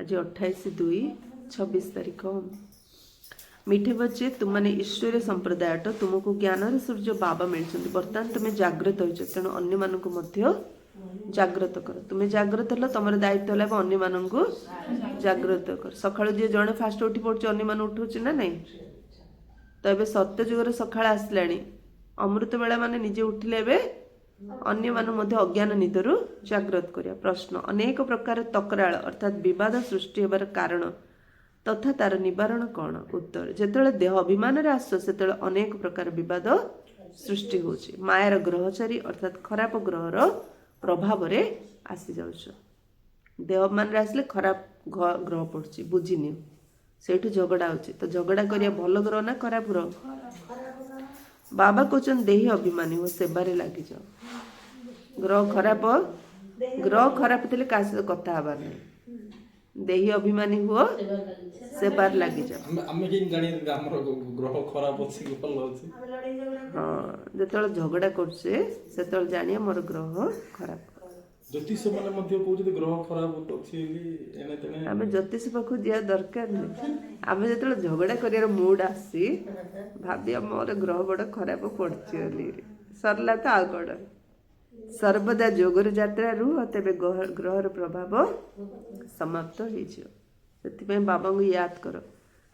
आज 28/2/26 तारीख। मीठे बच्चे तुम मैंने ईश्वरीय संप्रदाय तुमको ज्ञान सूर्य बाबा मिलते बर्तमान तुम्हें जागृत हो तेणु अन्य मानक जागृत कर। तुम्हें जागृत हल तुम दायित्व है अन्य मानक जागृत कर। सकाळु जी जड़े फास्ट उठी पड़े अन्य मान उठू ना नहीं। तो ये सत्य जुगर सका आसला अमृत बेला माने निजे उठिले अन्य मान अज्ञान निदरु जागृत करिया। प्रश्न अनेक प्रकार तकराल अर्थात विवाद सृष्टि होबार कारण तथा तार निवारण कौन? उत्तर जेतेବେଳେ देह अभिमान रे आस सेतेବେଳେ अनेक प्रकार विवाद सृष्टि होछि। मायार ग्रहचारी अर्थात खराब ग्रहर प्रभाव रे आसी जाउछ। देह अभिमान रे आसले खराब ग्रह पड़छि बुझिनि सेठु झगड़ा होछि। तो झगड़ा करिया भल ग्रह ना खराब ग्रह? बाबा कहते देही अभिमानी हो सेबारे लगी जाओ। ग्रह खराब थे क्या कथा हबार नहीं। देही अभिमानी हुआ सेबार लगी जाओ। हाँ जो झगड़ा कर जानिए मोर ग्रह खराब। ज्योतिष माने मध्य कहउछे ग्रह खराब अछि एने तेने आमे ज्योतिष पाखु जिया दरकार नहीं। आमे जतले झगड़ा करियार मूड आसी भाबी मोर ग्रह बड़ खराब पड़छि ओली सरला तो आ कड़। सर्वदा जोगर यात्रा रुह तेबे ग्रहर प्रभाव समाप्त हो जाए। बाबा को याद कर।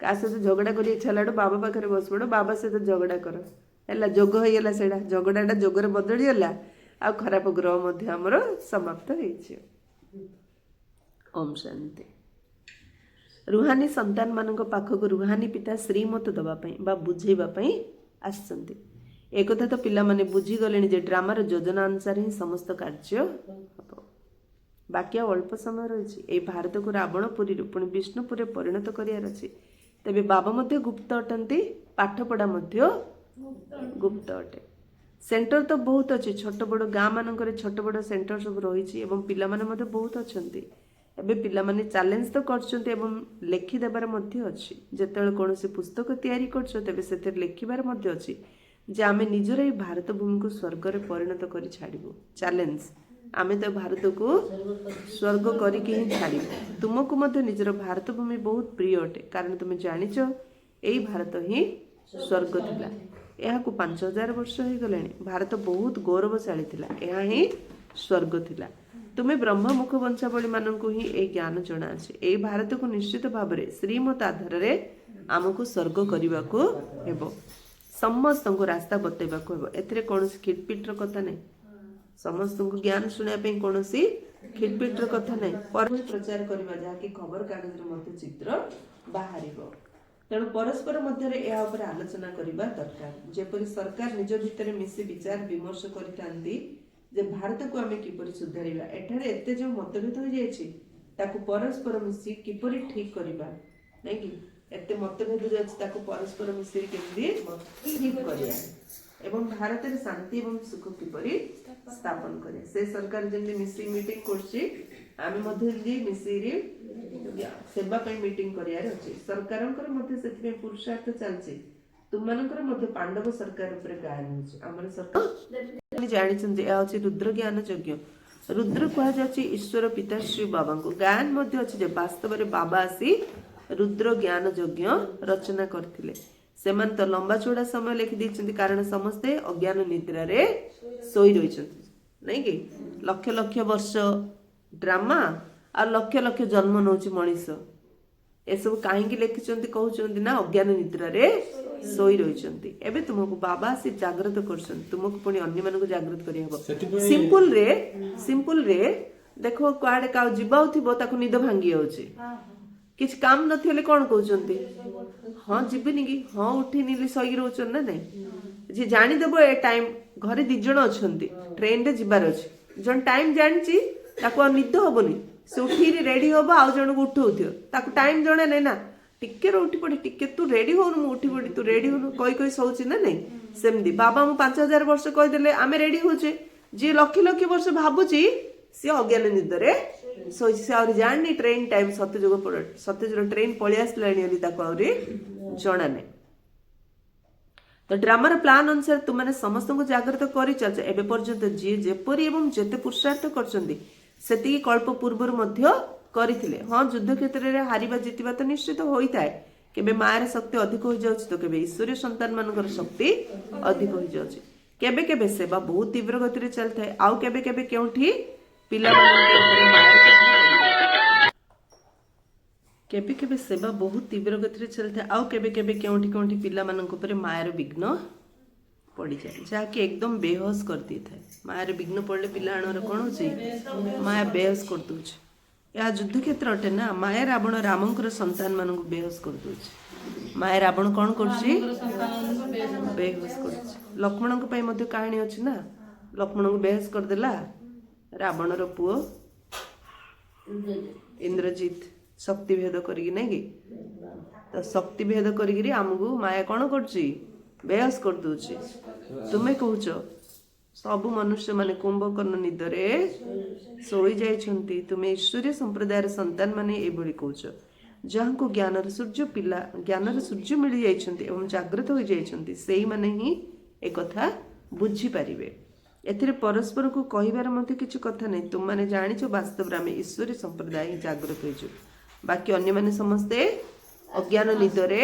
क्या सहित झगड़ा कर इच्छा लाडू बाबा पाखे बस पड़ बाबा सहित झगड़ा कर है जोग होगा से झगड़ाटा जोगर बदलीगला आ खराब ग्रह आमर समाप्त हो। ओम शांति। रुहानी संतान मान पाखक रुहानी पिता श्रीमत दवापाई बा बुझेवाई आसछन्ति। एक कथा तो पिला माने बुझी गले जे ड्रामार योजना अनुसार ही समस्त कार्य हब। बाकी अल्प समय रही भारत को रावणपुरी पुणी विष्णुपुर परिणत करार अच्छी। तेबे बाबा मध्य गुप्त अटंती पाठपढ़ा गुप्त अटे। सेंटर तो बहुत अच्छी छोट बड़ गाँ मानक छोट बड़ सेंटर सब रही पिला माने मध्य बहुत अच्छे। एबे पिला माने चैलेंज तो करछन्ते एवं लेखिदेबार मध्य अच्छी। जेतेବେଳେ कोनोसी पुस्तक तैयारी करछो तेबे सेतिर लेखिबार मध्य अच्छी जे आमे निजर ए भारत भूमि को स्वर्ग रे परिणत करी छाड़िबो। चैलेंज आमे तो भारत को स्वर्ग करिके ही छाड़िबो। तुमको मध्य निजर भारत भूमि बहुत प्रिय अटे कारण तुम जानिच एई भारत ही स्वर्ग थिला। यहाँ को 5000 वर्ष हो गले। भारत बहुत गौरवशाली थिला। यहाँ ही स्वर्ग थिला। तुम्हें ब्रह्म मुख वंशावली मानक ही ए ज्ञान जना अछि। ए भारत को निश्चित भाव में श्रीमत आधार रे आमको स्वर्ग करने को हेबो। समस्त को रास्ता बतेबा को हेबो। एथिरे कोनोसी खिटपिटर कथा नहीं। समस्त को ज्ञान सुनिया पे कोनोसी खिटपिटर कथा नहीं। पर प्रचार करबा जहा कि खबर कागज रे मध्य चित्र बाहरिबो। तेणु परस्पर मध्य यह आलोचना करबा दरकार। जेपरि सरकार निज भितर मिसी विचार विमर्श करितांती जे भारत को आमे किपरि सुधारिबा। एठारे एते जो मतभेद हो जायछि ताकू परस्पर मिसी किपरि ठीक करबा नै कि एते मतभेद जो अछि ताकू परस्पर मिसी केमि ठीक करिया एवं भारत रे शांति एवं सुख किपरि स्थापन करिया। से सरकार जेमि मिसी मीटिंग करछि आमे मध्य जे मिसी रे सेवा पे मीटिंग करियार अछि। सरकारंकर मध्य सेति पुरुषार्थ चलछि। तुमनकर मध्य पांडव सरकार ऊपर गायन होछि। हमर सरकार जानि छन जे अछि रुद्र ज्ञान यज्ञ। रुद्र कहा जाछि ईश्वर पिता श्री बाबा को गायन मध्य अछि जे वास्तव रे बाबा आसी रुद्र ज्ञान यज्ञ रचना करथिले। सेमान तो लंबा चौड़ा समय लिखि दैछन्ति कारण समस्ते अज्ञान निद्रा रे सोई रहिछन्ति नै कि लक्ष लक्ष वर्ष ड्रामा आ लक्ष लक्ष जन्म नौछि मनीष। ए सब काहेकि लिखिछन्ति कहउछन्ति ना अज्ञान निद्रा रे सोई रहिछन्ति। एबे तुमको बाबा से जागृत करछन्ति। तुमको पुणी अन्य मानको जागृत करि हबो। सिंपल रे देखो कुआडे का जीवाउ थिबो ताको निद भांगी जाउछि। किछ काम नथिले कोन कहउछन्ति हां जिबिनी कि हां उठी निली सही रहउछन ना नहीं। जे जानि देबो ए टाइम घरे दि जण अछन्ति ट्रेन रे जिबार अछि जन टाइम जानछि ताको निद होबनी से उठी रेडी हम आउ जन को उठाऊ ताको टाइम जणे नहीं ना टिके उठी पड़ी टिके तू रेडी होनु मु उठी पड़ी तू रेडी होनु कई सोची ना नहीं। सेमती बाबा मु 5000 वर्ष कहीदेले आमे रेडी होचे जी लक्ष लक्ष वर्ष भाबुची सी अज्ञान निदरे सोची से आउरी जानी ट्रेन टाइम सत्यजुग ट्रेन पळि आसलाणी ताको आउरी जणा नहीं। तो ड्रामार प्लान अनुसार तुमने समस्त को जागृत कर चलछ। एबे पर्यंत जी जेपरी एवं जेते पुरुषार्थ करछन्ती सेतिकी कल्प पूर्वर मध्य କରିଥିଲେ। ହଁ ଯୁଦ୍ଧ କ୍ଷେତ୍ରରେ ହାରିବା ଜିତିବା ତ ନିଶ୍ଚିତ ହୋଇଥାଏ। କେବେ ମାୟାର ଶକ୍ତି ଅଧିକ ହୋଇଯାଉଛି ତ କେବେ ଈଶ୍ୱରୀୟ ସନ୍ତାନ ମାନଙ୍କର ଶକ୍ତି ଅଧିକ ହୋଇଯାଉଛି। କେବେ କେବେ ସେବା ବହୁତ ତୀବ୍ର ଗତିରେ ଚାଲିଥାଏ, ଆଉ କେବେ କେବେ କେଉଁଠି ପିଲାମାନଙ୍କ ଉପରେ ମାୟାର କଥା ପଡ଼ିଯାଏ। କେବେ କେବେ ସେବା ବହୁତ ତୀବ୍ର ଗତିରେ ଚାଲିଥାଏ, ଆଉ କେବେ କେବେ କେଉଁଠି କେଉଁଠି ପିଲାମାନଙ୍କ ଉପରେ ମାୟାର ବିଘ୍ନ ପଡ଼ିଯାଏ, ଯାହାକି ଏକଦମ ବେହୋସ କରିଦେଇଥାଏ। ମାୟାର ବିଘ୍ନ ପଡ଼ିଲେ ପିଲାମାନଙ୍କର କ'ଣ ହେଉଛି, ମାୟା ବେହୋସ କରିଦେଉଛି। ଏହା ଯୁଦ୍ଧ କ୍ଷେତ୍ର ଅଟେ ନା। ମାୟା ରାବଣ ରାମଙ୍କର ସନ୍ତାନ ମାନଙ୍କୁ ବେହୋସ କରିଦେଉଛି। ମାୟା ରାବଣ କ'ଣ କରୁଛି, ବେହୋସ କରୁଛି। ଲକ୍ଷ୍ମଣଙ୍କ ପାଇଁ ମଧ୍ୟ କାହାଣୀ ଅଛି ନା, ଲକ୍ଷ୍ମଣଙ୍କୁ ବେହୋସ କରିଦେଲା ରାବଣର ପୁଅ ଇନ୍ଦ୍ରଜିତ ଶକ୍ତି ଭେଦ କରିକି, ନାଇଁ କି? ତ ଶକ୍ତି ଭେଦ କରିକିରି ଆମକୁ ମାୟା କ'ଣ କରୁଛି, ବେହୋସ କରିଦଉଛି। ତୁମେ କହୁଛ ସବୁ ମନୁଷ୍ୟମାନେ କୁମ୍ଭକର୍ଣ୍ଣ ନିଦରେ ଶୋଇ ଯାଇଛନ୍ତି, ତୁମେ ଈଶ୍ୱରୀୟ ସମ୍ପ୍ରଦାୟର ସନ୍ତାନ ମାନେ ଏଭଳି କହୁଛ। ଯାହାଙ୍କୁ ଜ୍ଞାନର ସୂର୍ଯ୍ୟ ମିଳିଯାଇଛନ୍ତି ଏବଂ ଜାଗ୍ରତ ହୋଇଯାଇଛନ୍ତି, ସେଇମାନେ ହିଁ ଏକଥା ବୁଝିପାରିବେ। ଏଥିରେ ପରସ୍ପରକୁ କହିବାର ମଧ୍ୟ କିଛି କଥା ନାହିଁ। ତୁମମାନେ ଜାଣିଛ ବାସ୍ତବରେ ଆମେ ଈଶ୍ୱରୀୟ ସମ୍ପ୍ରଦାୟ ହିଁ ଜାଗ୍ରତ ହୋଇଛୁ, ବାକି ଅନ୍ୟମାନେ ସମସ୍ତେ ଅଜ୍ଞାନ ନିଦରେ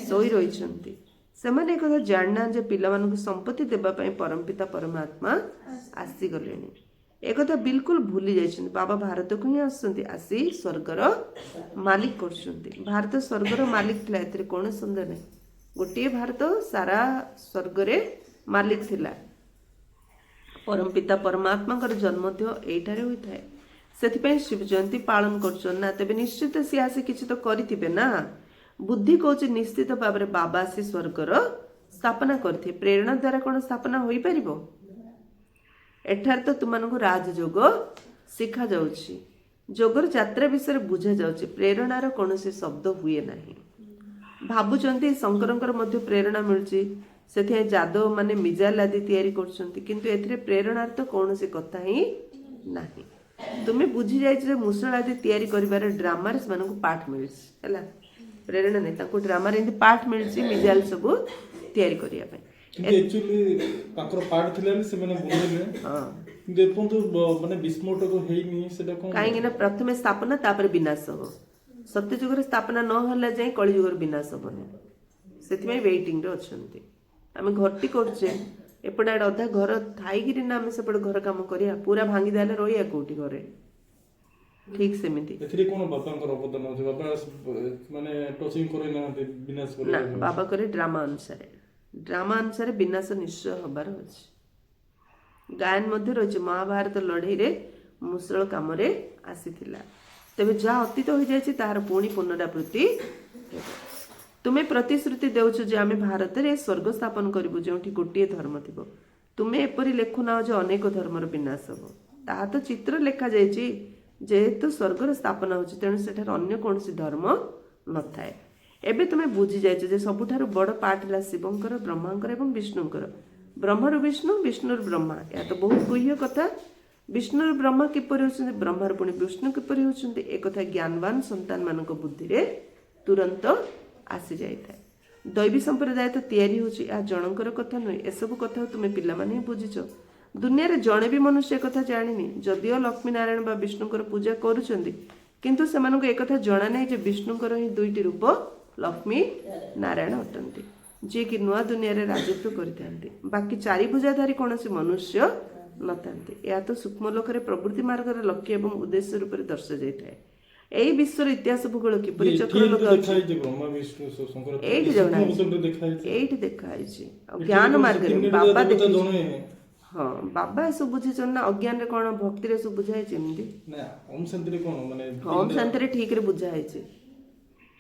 ଶୋଇ ରହିଛନ୍ତି। ସେମାନେ ଏକଥା ଜାଣିନାହାନ୍ତି ଯେ ପିଲାମାନଙ୍କୁ ସମ୍ପତ୍ତି ଦେବା ପାଇଁ ପରମପିତା ପରମାତ୍ମା ଆସିଗଲେଣି। एकथा बिल्कुल भूली जाइछन्ति। बाबा भारत को ही आसुछन्ति, आसी स्वर्गर मालिक करछन्ति। भारत स्वर्गर मालिक थिला, एथिरे कोन संदेह नै। गोटे भारत सारा स्वर्ग रे मालिक थिला। परम पिता परमात्मा कर जन्म एठारे होइथाय। सेथिपय शिव जयंती पालन करछन ना, तबे निश्चित सी आसी किछि तो करिथिबे ना। बुद्धि कहूछ निश्चित भाव में बाबा आसी स्वर्गर स्थापना करथे। प्रेरणा द्वारा कोन स्थापना होई परिबो? एठार तो तुमको राजयोग शिखा जाउछि। जोगर यात्रा विषय बुझा जाउछि। प्रेरणार कौनसी शब्द हुए नाही। भाबुचंती शंकरंकर मध्य प्रेरणा मिलुछि, सेथे जादव माने मिजाइल आदि तैयारी करछन्ती, किंतु एथिरे प्रेरणार तो कौनसी कथा ही नाही। तुमे बुझी जाइछ जे मुसळ आदि तैयारी करिबार ड्रामा रे मानकु पाठ मिलछि, हैला। प्रेरणा नै, ताको ड्रामा रे पाठ मिलछि मिजाइल सब तैयारी करिया पय। एक्चुअली ताकर पार्ट थिले से माने बुझले। हां, देखो तो माने विस्मोटक हेइनी सेटा कोन काहेकि ना प्रथमे स्थापना तापर विनाश हो। सत्य युगर स्थापना न होला जाय कलि युगर विनाश होबनी। सेथिमे वेटिंग रे अछन्ती। आमे घरटी करछे, एपडा अधा घर थाईगिरी ना आमे सेपड घर काम करिया, पूरा भांगी दाले रोइया कोठी घरे। ठीक सेमिति एथिरे कोन बापांकर अवदान होय? बापा माने टचिंग करे ना विनाश करे ना, बाबा करे ड्रामा अनुसार विनाश निश्चय हबार अछि। गायन मध्य रहिছে महाभारत लड़ाई रे मुसळ काम रे आसीथिला। तबे जा अतीत हो जायछि तार पुणी पुनरावृत्ति हेबो। तुमे प्रतिश्रुति देउछ जे आमे भारत रे स्वर्ग स्थापन करिबु, जेउठी गोटिए धर्म थिबो। तुमे एपरि लेखु ना जे अनेक धर्मर विनाश हबो। ता तो चित्र लेखा जायछि, जेहेतु स्वर्गर स्थापना होछि तेणु सेठार अन्य कोनसी धर्म नथाय। एबे तुमे बुझी जायछ जे सबुठारु बड़ पाठ होला शिवंकर, ब्रह्मांकर एवं विष्णुंकर। ब्रह्मर विष्णु, विष्णुर ब्रह्मा। या तो बहुत गुह्य कथा। विष्णुर ब्रह्मा किपरि होछन्ति, ब्रह्मार पुणी विष्णु किपरि होछन्ति, एक कथा ज्ञानवान संतान मानक बुद्धि रे तुरंत आसी जायଥାଏ। दैवी संप्रदाय तो तैयारी होछि, आ जनकर कथा नुय। ए सब कथा तुमे पिला माने बुझिछ। दुनिया रे जणे भी मनुष्य कथा जानिनी। जदिओ लक्ष्मी नारायण बा विष्णुकर पूजा करूछन्ति, किंतु सेमानको एक कथा जणा नै जे विष्णुकर ही दुईटी रूप लक्ष्मी नारायण अटंती, जे कि नुआ दुनिया रे राजत्व करिथांती। बाकी चारि भुजाधारी कोनसी मनुष्य नथांती। या तो सूक्ष्म लोक रे प्रवृत्ति मार्ग रे लक्ष्य एवं उद्देश्य रूप रे दर्शा जायଥାଏ। एई विश्वर इतिहास भूगोल किपरि चक्र लगा देखाइ जे ब्रह्मा विष्णु शंकर एइट जणा एइट देखाइ छै। ज्ञान मार्ग रे बाबा देखि। हां, बाबा सब बुझिछन ना। अज्ञान रे कोन भक्ति रे सब बुझाइ छै एमदी ना। ओम शांति रे कोन माने ओम शांति रे ठीक रे बुझाइ छै।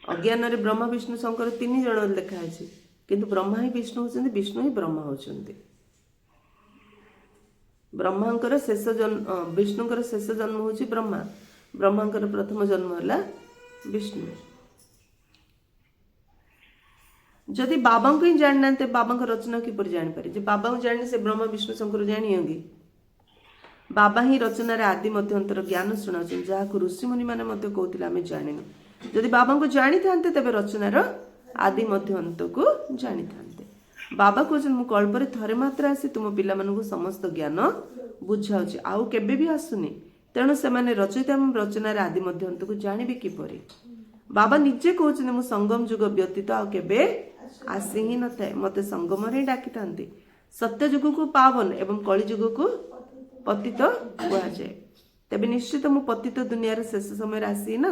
अज्ञान रे ब्रह्मा विष्णु शंकर तीन जण देखाइ छै, किंतु ब्रह्मा ही विष्णु होछन्ति, विष्णु ही ब्रह्मा होछन्ति। ब्रह्मांकर शेष जन्म, विष्णुकर शेष जन्म होछि ब्रह्मा, ब्रह्मांकर प्रथम जन्म होला विष्णु। जदि बाबा को ही जानना ते बाबा का रचना किपर जान पारे? जे बाबा को जानने से ब्रह्मा विष्णु शंकर जानियोगी। बाबा ही रचना रे आदि मध्यंतर ज्ञान सुनाउछन, जाहाको ऋषि मुनि माने मध्य कहउथिले आमे जानिनु। जदि बाबा को जानी थांते तबे रचनार आदि मध्यंत को जानी थांते। बाबा कहउछन मु कल्परे थरे मात्र आसी तुम पिला मानकु समस्त ज्ञान बुझाउछि, आउ केबे भी आसुनी। तेणु से रचयिता एवं रचनार आदि मध्यंतକୁ ଜାଣିବେ କିପରି? बाबा निजे कहते मु संगम जुग व्यतीत आ केबे आसी ही न थाए, मते संगम रे डाकी थांती। सत्य जुग को पावन एवं कली जुग को पतित कहा जाए। तेबे निश्चित मु पतित दुनिया शेष समय आसी ना,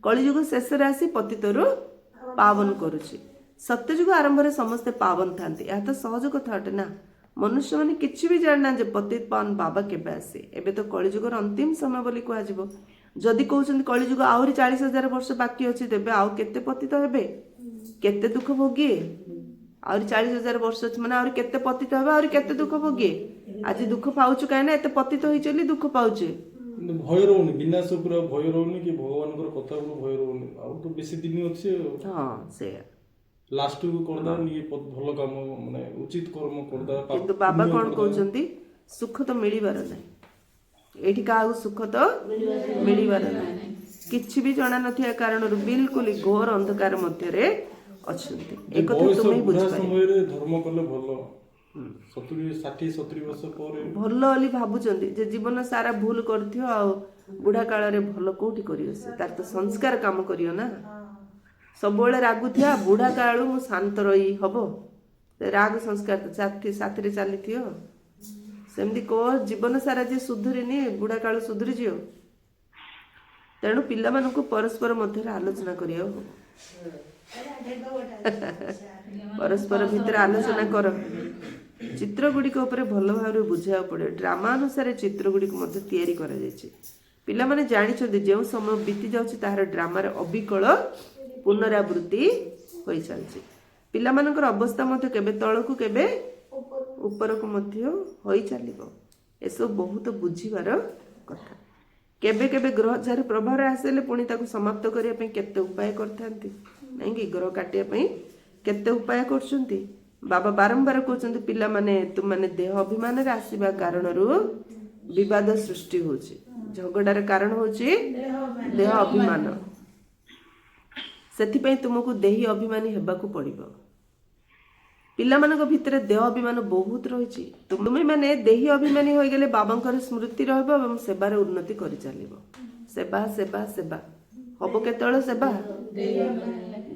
कली जुग शेष आसी पतित रु पावन करुछि। सत्य जुग आरंभ रे समस्ते पावन थांती, या तो सहज कथा अटे ना। मनुष्य माने किछि भी जानना जे पतित पावन बाबा केबे आसे। एबे तो कली जुगर अंतिम समय बोली कहा जिवो। जदि कहउछन कली जुग आउरी 40,000 वर्ष बाकी अछि, तेबे आउ केते पतित हेबे, केते दुख भोगिए। आउरी 40,000 वर्ष अछि माने आउरी केते पतित हेबे, आउरी केते दुख भोगिए। आज दुख पाउछु काहे ना एते पतित होई चली दुख पाउछे। କିନ୍ତୁ ଭୟ ରହୁନି, ବିନାଶ ଉପରେ ଆଉ ଭୟ ରହୁନି କି ଭଗବାନଙ୍କର କଥା ଉପରେ ଭୟ ରହୁନି। ଆଉ ତ ବେଶୀ ଦିନ ଅଛି। ହଁ ସେ ଲାଷ୍ଟକୁ କରିଦବା ନିଏ ଭଲ କାମ, ମାନେ ଉଚିତ କର୍ମ କରିଦବା। କିନ୍ତୁ ବାବା କଣ କହୁଛନ୍ତି, ସୁଖ ତ ମିଳିବାର ନାହିଁ ଏଠି, କାହାକୁ ସୁଖ ତ ମିଳିବାର ନାହିଁ। କିଛି ବି ଜଣା ନଥିବା କାରଣରୁ ବିଲକୁଲ ଘୋର ଅନ୍ଧକାର ମଧ୍ୟରେ ଅଛନ୍ତି। ଏ କଥା ତୁମେ ବୁଝିପାରିବ। ସମୟରେ ଧର୍ମ କଲେ ଭଲ। 60-70 ବର୍ଷ ପରେ ଭଲ ବୋଲି ଭାବୁଛନ୍ତି ଯେ ଜୀବନ ସାରା ଭୁଲ କରିଥିବ, ଆଉ ବୁଢା କାଳରେ ଭଲ କୋଉଠି କରିବ ସେ? ତାର ତ ସଂସ୍କାର କାମ କରିବ ନା। ସବୁବେଳେ ରାଗୁଥିବା, ବୁଢା କାଳୁ ମୁଁ ଶାନ୍ତ ରହି ହବ? ରାଗ ସଂସ୍କାର ସାଥିରେ ଚାଲିଥିବ। ସେମିତି କହ ଜୀବନ ସାରା ଯିଏ ସୁଧୁରିନି, ବୁଢା କାଳୁ ସୁଧୁରି ଯିବ। ତେଣୁ ପିଲାମାନଙ୍କୁ ପରସ୍ପର ମଧ୍ୟରେ ଆଲୋଚନା କରିବାକୁ ହବ। ପରସ୍ପର ଭିତରେ ଆଲୋଚନା କର। ଚିତ୍ର ଗୁଡ଼ିକ ଉପରେ ଭଲ ଭାବରେ ବୁଝିବାକୁ ପଡିବ। ଡ୍ରାମା ଅନୁସାରେ ଚିତ୍ର ଗୁଡ଼ିକ ମଧ୍ୟ ତିଆରି କରାଯାଇଛି। ପିଲାମାନେ ଜାଣିଛନ୍ତି ଯେଉଁ ସମୟ ବିତି ଯାଉଛି ତାହାର ଡ୍ରାମାରେ ଅବିକଳ ପୁନରାବୃତ୍ତି ହୋଇ ଚାଲିଛି। ପିଲାମାନଙ୍କର ଅବସ୍ଥା ମଧ୍ୟ କେବେ ତଳକୁ କେବେ ଉପରକୁ ମଧ୍ୟ ହୋଇ ଚାଲିବ। ଏସବୁ ବହୁତ ବୁଝିବାର କଥା। କେବେ କେବେ ଗ୍ରହ ଯାହାର ପ୍ରଭାବରେ ଆସିଲେ ପୁଣି ତାକୁ ସମାପ୍ତ କରିବା ପାଇଁ କେତେ ଉପାୟ କରିଥାନ୍ତି, ନାଇଁକି? ଗ୍ରହ କାଟିବା ପାଇଁ କେତେ ଉପାୟ କରୁଛନ୍ତି। ବାବା ବାରମ୍ବାର କହୁଛନ୍ତି ପିଲାମାନେ ତୁମମାନେ ଦେହ ଅଭିମାନରେ ଆସିବା କାରଣରୁ ବିବାଦ ସୃଷ୍ଟି ହଉଛି। ଝଗଡାର କାରଣ ହଉଛି ଦେହ ଅଭିମାନ। ସେଥିପାଇଁ ତୁମକୁ ଦେହୀ ଅଭିମାନୀ ହେବାକୁ ପଡିବ। ପିଲାମାନଙ୍କ ଭିତରେ ଦେହ ଅଭିମାନ ବହୁତ ରହିଛି। ତୁମେ ମାନେ ଦେହୀ ଅଭିମାନୀ ହୋଇଗଲେ ବାବାଙ୍କର ସ୍ମୃତି ରହିବ ଏବଂ ସେବାରେ ଉନ୍ନତି କରି ଚାଲିବ। ସେବା ସେବା ସେବା ହବ କେତେବେଳେ ସେବା?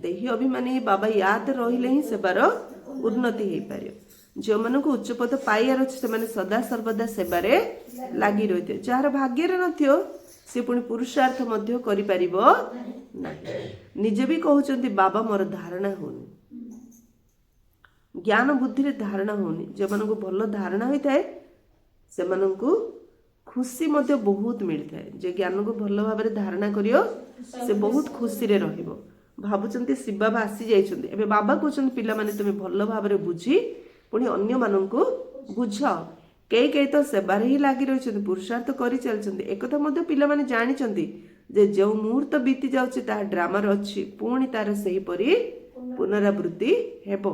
ଦେହୀ ଅଭିମାନୀ ବାବା ୟାଦ ରହିଲେ ହିଁ ସେବାର ଉନ୍ନତି ହେଇପାରିବ। ଯେଉଁମାନଙ୍କୁ ଉଚ୍ଚପଦ ପାଇବାର ଅଛି ସେମାନେ ସଦା ସର୍ବଦା ସେବାରେ ଲାଗି ରହିଥିବେ। ଯାହାର ଭାଗ୍ୟରେ ନଥିବ ସେ ପୁଣି ପୁରୁଷାର୍ଥ ମଧ୍ୟ କରିପାରିବ ନାହିଁ। ନିଜେ ବି କହୁଛନ୍ତି ବାବା ମୋର ଧାରଣା ହଉନି, ଜ୍ଞାନ ବୁଦ୍ଧିରେ ଧାରଣା ହଉନି। ଯେଉଁମାନଙ୍କୁ ଭଲ ଧାରଣା ହୋଇଥାଏ ସେମାନଙ୍କୁ ଖୁସି ମଧ୍ୟ ବହୁତ ମିଳିଥାଏ। ଯେ ଜ୍ଞାନକୁ ଭଲ ଭାବରେ ଧାରଣା କରିବ ସେ ବହୁତ ଖୁସିରେ ରହିବ। ଭାବୁଛନ୍ତି ଶିବ ବାବା ଆସି ଯାଇଛନ୍ତି। ଏବେ ବାବା କହୁଛନ୍ତି ପିଲାମାନେ ତୁମେ ଭଲ ଭାବରେ ବୁଝି ପୁଣି ଅନ୍ୟମାନଙ୍କୁ ବୁଝ। କେହି କେହି ତ ସେବାରେ ହିଁ ଲାଗି ରହିଛନ୍ତି, ପୁରୁଷାର୍ଥ କରି ଚାଲିଛନ୍ତି। ଏକଥା ମଧ୍ୟ ପିଲାମାନେ ଜାଣିଛନ୍ତି ଯେ ଯେଉଁ ମୁହୂର୍ତ୍ତ ବିତି ଯାଉଛି ତାହା ଡ୍ରାମାରେ ଅଛି, ପୁଣି ତାର ସେହିପରି ପୁନରାବୃତ୍ତି ହେବ।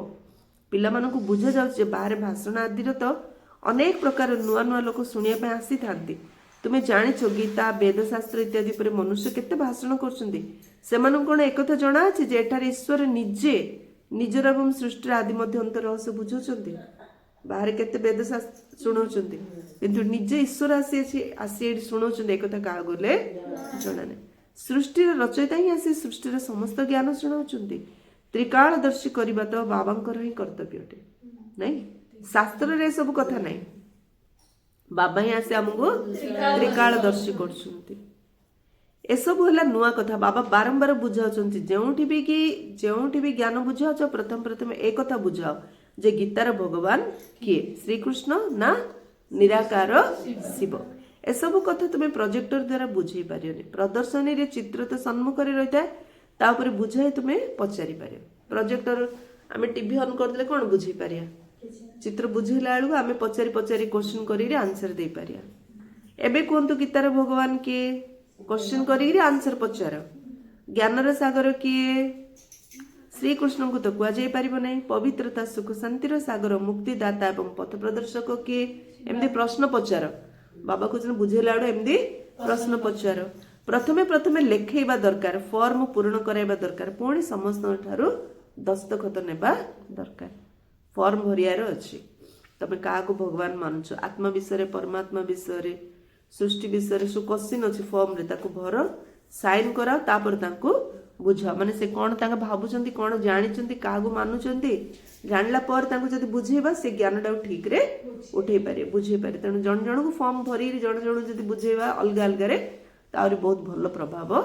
ପିଲାମାନଙ୍କୁ ବୁଝା ଯାଉଛି ଯେ ବାହାରେ ଭାଷଣ ଆଦିର ତ ଅନେକ ପ୍ରକାର ନୂଆ ନୂଆ ଲୋକ ଶୁଣିବା ପାଇଁ ଆସିଥାନ୍ତି। ତୁମେ ଜାଣିଛ ଗୀତା ବେଦଶାସ୍ତ୍ର ଇତ୍ୟାଦି ଉପରେ ମନୁଷ୍ୟ କେତେ ଭାଷଣ କରୁଛନ୍ତି। ସେମାନଙ୍କୁ କଣ ଏକଥା ଜଣା ଅଛି ଯେ ଏଠାରେ ଈଶ୍ୱର ନିଜେ ନିଜର ଏବଂ ସୃଷ୍ଟିର ଆଦି ମଧ୍ୟ ଅନ୍ତ ରହସ୍ୟ ବୁଝାଉଛନ୍ତି। ବାହାରେ କେତେ ବେଦଶାସ୍ତ୍ର ଶୁଣାଉଛନ୍ତି, କିନ୍ତୁ ନିଜେ ଈଶ୍ୱର ଆସି ଏଠି ଶୁଣାଉଛନ୍ତି। ଏକଥା କାହାକୁ ଗଲେ ଜଣା ନାହିଁ। ସୃଷ୍ଟିର ରଚୟିତା ହିଁ ଆସି ସୃଷ୍ଟିର ସମସ୍ତ ଜ୍ଞାନ ଶୁଣାଉଛନ୍ତି। ତ୍ରିକାଳଦର୍ଶୀ କରିବା ତ ବାବାଙ୍କର ହିଁ କର୍ତ୍ତବ୍ୟ ଅଟେ, ନାଇଁ? ଶାସ୍ତ୍ରରେ ଏସବୁ କଥା ନାହିଁ। ବାବା ହିଁ ଆସି ଆମକୁ ତ୍ରିକାଳଦର୍ଶୀ କରୁଛନ୍ତି। ଏସବୁ ହେଲା ନୂଆ କଥା। ବାବା ବାରମ୍ବାର ବୁଝାଉଛନ୍ତି ଯେଉଁଠି ବି ଜ୍ଞାନ ବୁଝାଉଛ ପ୍ରଥମେ ଏ କଥା ବୁଝାଅ ଯେ ଗୀତାର ଭଗବାନ କିଏ? ଶ୍ରୀକୃଷ୍ଣ ନା ନିରାକାର ଶିବ? ଏସବୁ କଥା ତୁମେ ପ୍ରୋଜେକ୍ଟର ଦ୍ୱାରା ବୁଝେଇ ପାରିବନି। ପ୍ରଦର୍ଶନୀରେ ଚିତ୍ର ତ ସମ୍ମୁଖରେ ରହିଥାଏ, ତା ଉପରେ ବୁଝାଇ ତୁମେ ପଚାରି ପାରିବ। ପ୍ରୋଜେକ୍ଟର ଆମେ ଟିଭି ଅନ୍ କରିଦେଲେ କଣ ବୁଝେଇ ପାରିବା? ଚିତ୍ର ବୁଝେଇଲା ବେଳକୁ ଆମେ ପଚାରି କ୍ୱେଶ୍ଚିନ୍ କରିକି ଆନ୍ସର ଦେଇପାରିବା। ଏବେ କୁହନ୍ତୁ ଗୀତାର ଭଗବାନ କିଏ? କ୍ୱେଶ୍ଚିନ୍ କରିକି ଆନ୍ସର ପଚାର। ଜ୍ଞାନର ସାଗର କିଏ? ଶ୍ରୀକୃଷ୍ଣଙ୍କୁ ତ କୁହାଯାଇ ପାରିବ ନାହିଁ। ପବିତ୍ରତା ସୁଖ ଶାନ୍ତିର ସାଗର ମୁକ୍ତିଦାତା ଏବଂ ପଥ ପ୍ରଦର୍ଶକ କିଏ? ଏମିତି ପ୍ରଶ୍ନ ପଚାର। ବାବା କହୁଛନ୍ତି ବୁଝେଇଲା ବେଳକୁ ଏମିତି ପ୍ରଶ୍ନ ପଚାର। ପ୍ରଥମେ ଲେଖେଇବା ଦରକାର, ଫର୍ମ ପୂରଣ କରାଇବା ଦରକାର, ପୁଣି ସମସ୍ତଙ୍କ ଠାରୁ ଦସ୍ତଖତ ନେବା ଦରକାର। ଫର୍ମ ଭରିବାର ଅଛି। ତମେ କାହାକୁ ଭଗବାନ ମାନୁଛ? ଆତ୍ମା ବିଷୟରେ, ପରମାତ୍ମା ବିଷୟରେ, सृष्टि विषय सु क्वेश्चन अच्छी फॉर्म रे ताको भर साइन कराओ तापर ताको बुझा माने से कौन तांका भाबुचंती कौन जानिचंती कागु मानुचंती जानला पर तांको जदि बुझेबा से ज्ञानटा ठीक रे उठेई पारे बुझेई पारे तेणु जन जन को फॉर्म भरी जन जन जदि बुझेबा अलगा अलगा रे तारि बहुत भल प्रभाव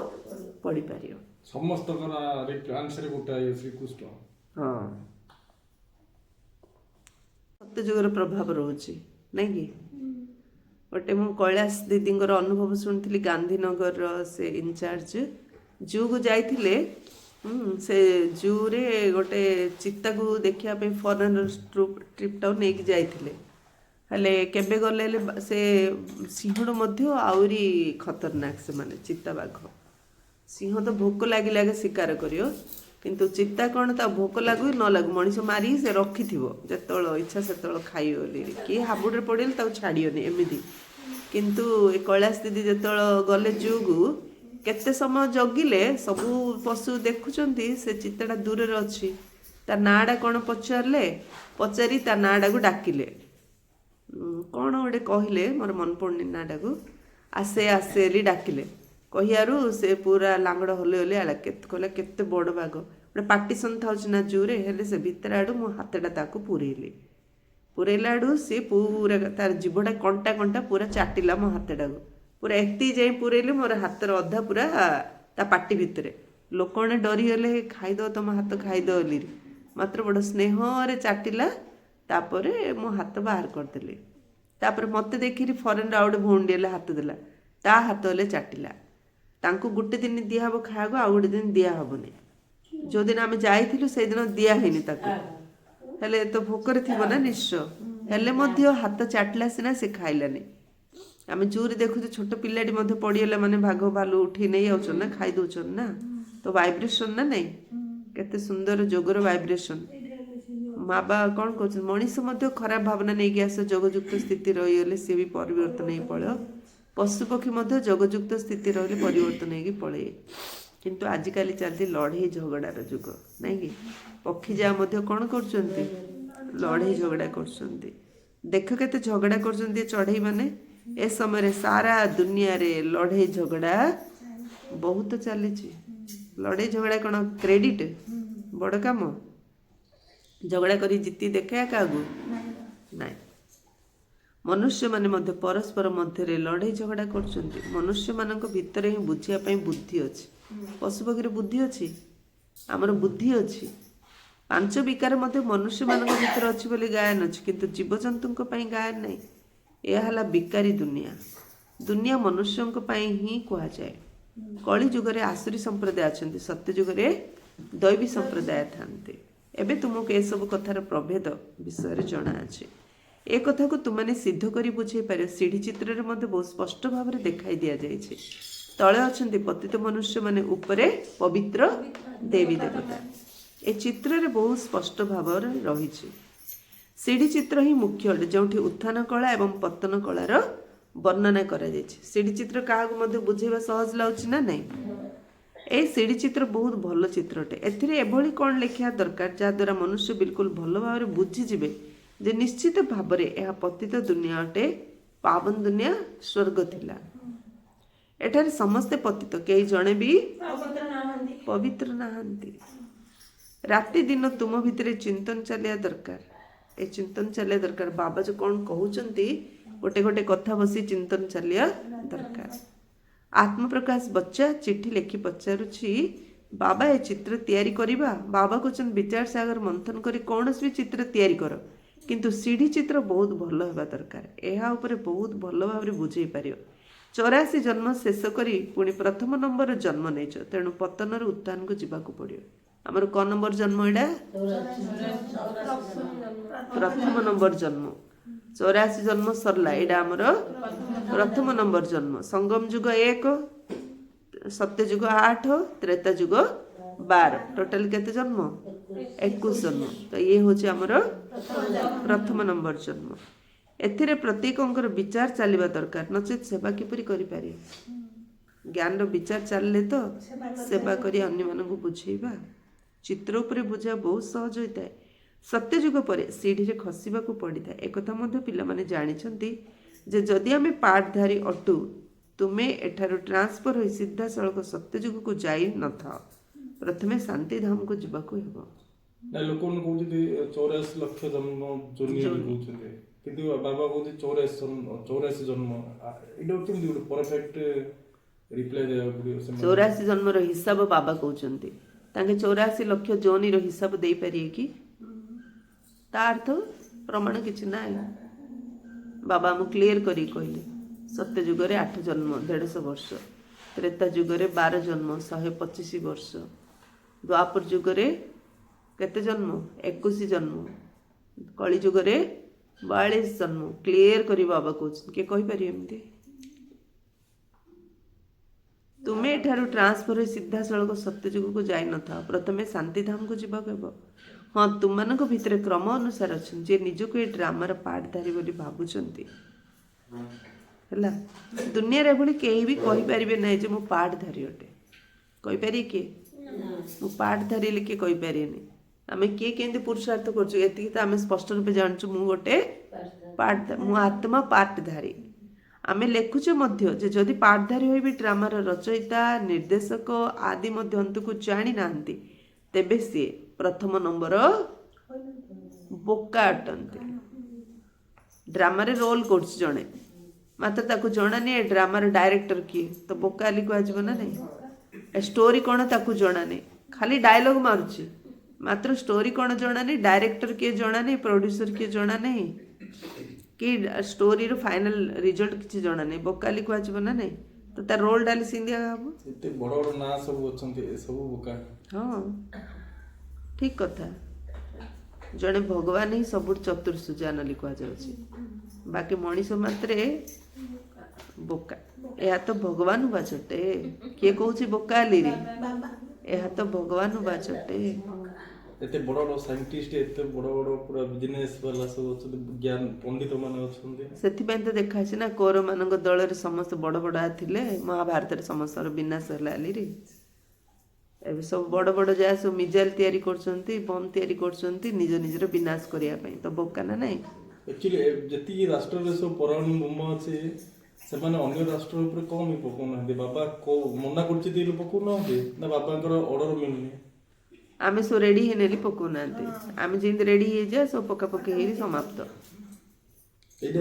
पड़ी पारियो समस्त आंसर गोटाए श्रीकृष्ण हाँ सत्य जुगर प्रभाव रोचे नहीं कि गोटे मु कैलाश दीदींकर अनुभव शुणी गांधीनगर से इनचार्ज जू को जाइथिले से जू रे गोटे चित्ता को देखिया पे फॉरेनर ट्रिप टाउ नेकी जाइथिले हेले केबे गले से सिंहड़ मध्य आउरी खतरनाक से माने चित्ता बाघ सिंह तो भोक लागी लागे शिकार करियो किंतु चित्ता कौन ता भोक लागू न लागू मनीष मारी से रखी जो इच्छा से खाई किए हाबुड़े पड़े छाड़ियोनी एमती किंतु ए कैलाश दीदी जो गले जू को केते समय जगिले सबू पशु देखुंट से चित्ताटा दूर अच्छी ता नाड़ा कौन पचारे पचारि ता नाड़ा को डाकिले कौन गोटे कहले मोर मन पड़नी नाड़ा को आसे आसे डाकिले कहियारू से पूरा लांगड़ हले हले आला कहला केते बड़ बाघ गोटे पार्टीशन था ना जूरे हेले से भितर आड़ू मो हाथटा ताको पुरेली पुरेला आड़ू से पूरा तार जीवटा कंटा कंटा पूरा चाटिला मो हाथटा को पूरा एति जाई पुरेली मोर हाथर अधा पूरा ता पाटी भितरे लोक ने डरी गले खाईद तुम हाथ खाईद बोली मात्र बड़ स्नेह रे चाटिला तापरे मो हाथ बाहर करदेली तापर मते देखिरी फॉरेन आउ गोटे भौंडी हाथ देला ता हाथ हेले चाटिला तांको गुटे दिन दिया हबो खाइबो आ गोटे दिन दिया हबोनी जो दिन आमे जाइथिलु से दिन दिया हेनी ताको हेले तो भोकर थिबो ना निश्चय हेले मध्य हाथ चाटला सिना से खाइलानी आमे जूरी देखु छोट पिलाटी मध्य पड़ीगला माने भाग भालू उठी नहीं आउछन ना खाई दउछन ना तो वाइब्रेशन ना नहीं केते सुंदर जोगर वाइब्रेशन माँ बा कौन कहते मनीष मध्य खराब भावना नहीं कि आस जोगयुक्त स्थिति रहीगले सी भी परिवर्तन नहीं पड़े पशुपक्षी मध्य जोगयुक्त स्थिति रही परिवर्तन होगी पड़े किंतु आजिकल चलती लड़े झगड़ार जुग नहीं कि पक्षी जा मध्य कौन कर लड़े झगड़ा कर देख के झगड़ा कर चढ़ई माने ए समय सारा दुनिया रे लड़े झगड़ा बहुत चली लड़े झगड़ा कौन क्रेडिट बड़ काम झगड़ा करी जीति देखा क्या नाई मनुष्य माने मध्य परस्पर मध्य लड़े झगड़ा कर मनुष्य मान भितर ही बुझापी बुद्धि अच्छी पशुपक्षी बुद्धि अच्छी आमर बुद्धि अच्छी पांच विकार मध्य मनुष्य मान भीतर अच्छी बोली गायन अच्छी किंतु जीवजंतु गायन नहीं यह विकारी दुनिया दुनिया मनुष्यों ही कहुए कली जुगरे आसुरी संप्रदाय अच्छा सत्य जुगरे दैवी संप्रदाय था एबे तुमको ये सब कथार प्रभेद विषय जना अच्छे ए कथा को तुमने सिद्ध करी बुझे पार सीढ़ी चित्र रे मध्य बहुत स्पष्ट भाव में देखाई दिया जाइए तले अच्छा पतित मनुष्य माने उपरे पवित्र देवी देवता ए चित्र रे बहुत स्पष्ट भाव रही सीढ़ी चित्र ही मुख्य अटे जो उत्थान कला एवं पतन कलार वर्णना करा सीढ़ी चित्र क्या बुझेबा सहज लगुच ना नहीं ए सीढ़ी चित्र बहुत भल चित्रटे एभली कौन लिखा दरकार जहाद्वारा मनुष्य बिल्कुल भल भाव में बुझीजे जे निश्चित भाव में यह पतित दुनिया अटे पावन दुनिया स्वर्ग थिला एठारे समस्ते पतित कई जड़े भी पवित्र नहांती राति दिन तुम भितर चिंतन चलिया दरकार ए चिंतन चलिया दरकार बाबा जो कौन कहते गोटे गोटे कथा बसी चिंतन चलिया दरकार आत्मप्रकाश बच्चा चिट्ठी लिखि पचारुछि बाबा ए चित्र तैयारी करिबा बाबा कहते विचार सागर मंथन करी कौन भी चित्र तैयारी कर किंतु सीढ़ी चित्र बहुत भल होगा दरकार यह उपर बहुत भल भाव में बुझे पार 84 जन्म शेष करी पुणी प्रथम नंबर जन्म नहीं तेणु पतन उत्थान को जीवाक पड़ो आमर क नंबर जन्म एडा प्रथम नंबर जन्म 84 जन्म सरला एडा आमर प्रथम नंबर जन्म संगम जुग 1 सत्य जुग 8 त्रेता जुग 12 टोटाल केते जन्म 21 जन्म तो ये हूँ आमर प्रथम नंबर जन्म एथिरे प्रत्येक विचार चलवा दरकार नचेत सेवा किपरि करि पारे ज्ञान विचार चलले तो सेवा करी अन्य मानक बुझेबा चित्र उपरे बुझा बहुत सहज होता है सत्य जुग पर सीढ़ी रे खसिबा को पड़ी था एक कथा मध्य पिला माने जानिछंती जे जदि आमे पाठधारी अटु तुमे एठारु ट्रांसफर होई सीधा सड़क सत्यजुग को जाई न था प्रथमे शांति धाम को जीवाकू हेबो ना लोक कहते 84 लाख जन्म जोनी कहते किंतु बाबा कहते 84 जन्म एटा केमती गोटे परफेक्ट रिप्लाई देबा पड़ियो से 84 जन्म रो हिसाब बाबा कहउचंती तांके 84 लाख जोनी रो हिसाब देई परिए कि ता अर्थ प्रमाण किछि नाइ बाबा हम क्लियर करी कहले सत्य जुग रे 8 जन्म 150 वर्ष त्रेता जुग रे 12 जन्म 125 वर्ष द्वापर जुग रे केते जन्म 21 जन्म कली जुग रे 42 जन्म क्लियर करी बाबा कहउछ के कहि पारि एमती तुमे एठारु ट्रांसफर सीधा सड़क सत्य जुग को जाई न था प्रथमे शांति धाम को जीवा कहबो हाँ तुमମାନଙ୍କ ଭିତରେ क्रम अनुसार अछन जे निजको ए ड्रामार पाठधारी बोली भाबुचंती ହେଲା ଦୁନିଆରେ ଏଭଳି କେହି ବି କହିପାରିବେ ନାହିଁ ଯେ ମୁଁ ପାଠଧାରୀ ଅଟେ କହିପାରିବେ କିଏ ମୁଁ ପାଠଧାରୀ ହେଲେ କିଏ କହିପାରିବେନି ଆମେ କିଏ କେମିତି ପୁରୁଷାର୍ଥ କରୁଛୁ ଏତିକି ତ ଆମେ ସ୍ପଷ୍ଟ ରୂପେ ଜାଣୁଛୁ ମୁଁ ଗୋଟେ ମୁଁ ଆତ୍ମା ପାଠଧାରୀ ଆମେ ଲେଖୁଛେ ମଧ୍ୟ ଯେ ଯଦି ପାଠଧାରୀ ହୋଇବି ଡ୍ରାମାର ରଚୟିତା ନିର୍ଦ୍ଦେଶକ ଆଦି ମଧ୍ୟ ଅନ୍ତକୁ ଜାଣି ନାହାନ୍ତି ତେବେ ସିଏ प्रथम नंबर बोका अटंती ड्रामारे रोल करछ जणे मात्र ताकू जणा नहीं ड्रामार डायरेक्टर किए तो बोका लिखो आजब ना नहीं स्टोरी कौन ताकू जणा नहीं खाली डायलॉग मारुची मात्र स्टोरी कौन जणा नहीं डायरेक्टर किए जणा नहीं प्रोड्यूसर किए जणा नहीं कि स्टोरी रो फाइनल रिजल्ट किछि जणा नहीं बोका लिखो आजब ना नहीं तो तार रोल डाली सिंधिया हबो एते बड़ बड़ ना सब अछंती सब बोका हां ठीक कथा जड़े भगवान ही सब चतुर्सुजान लिखा जाउछि बाकी मनीष मात्रे बोका यह तो भगवान बाचटे किए कहूछि बोका ली रे यह तो भगवान बाचटे एते बड़ बड़ साइंटिस्ट एते बड़ बड़ पूरा बिजनेस वाला सब अछंती ज्ञान पंडित माने अछंती सेथि पय तो देखा छै ना कौरव मानक दल रे समस्त बड़ बड़ थिले महाभारत रे समस्त विनाश होला ली रे एबे सब बड़ बड़ जाय सब मिजाइल तैयारी करछंती बम तैयारी करछंती निज निजर विनाश करिया पई तो बोका ना नहीं एक्चुअली जति राष्ट्र रे सब परमाणु बम अछि से माने अन्य राष्ट्र ऊपर कम पको ना बाबा को मना करछि दिल पको ना ना बाबांकर ऑर्डर मिलनी आमे सो रेडी हे नेली पको नांते आमे जिंद रेडी हे जा सब पका पके हेरी समाप्त